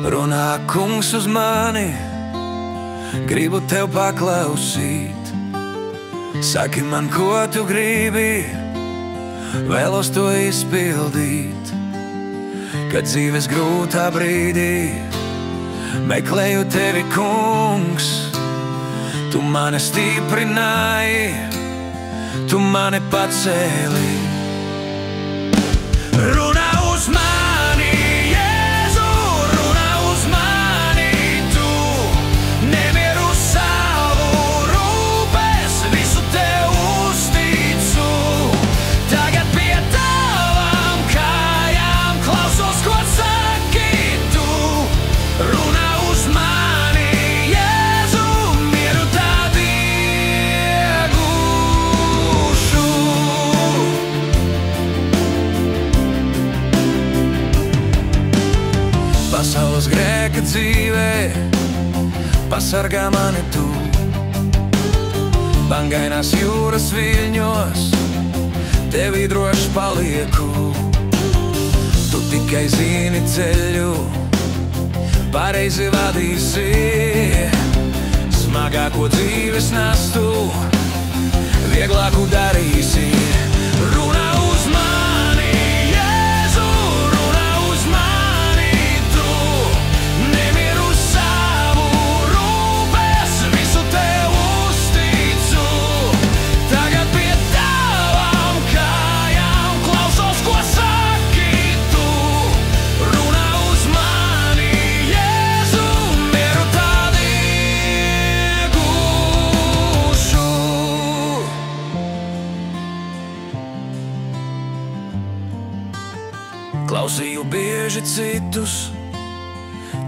Runā, kungs, uz mani, gribu tev paklausīt. Saki man, ko tu gribi, vēlos to izpildīt. Kad dzīves grūtā brīdī meklēju tevi, kungs, tu mani stiprināji, tu mani pacēli. Runā uz mani, Jēzu, runā uz mani, tu nemieru savu rūpes, visu tev uzticu. Tagad pie tavām kājām klausos, ko saki tu. Runā uz mani, Jēzu, mieru tad iegūšu. Pasaules grēka dzīvē pasargā mani tu. Bangainās jūras viļņos tevī droši palieku. Tu tikai zini ceļu, pareizi vadīsi. Smagāko dzīves nastu vieglāku darīsi. Runā uz mani, Jēzu, runā uz mani, tu nemieru savu rūpes, visu tev uzticu. Tagad pie tavām kājām klausos, ko saki tu. Runā uz mani, Jēzu, mieru tad iegūšu. Klausīju bieži citus,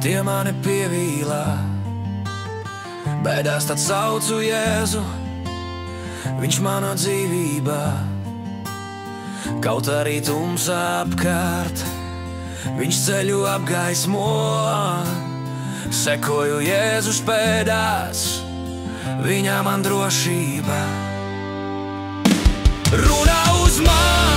tie mani pievīlā. Bēdās tad saucu Jēzu, viņš manā dzīvībā. Kaut arī tumsā apkārt, viņš ceļu apgaismo. Sekoju Jēzus pēdās, viņā man drošība. Runā uz mani,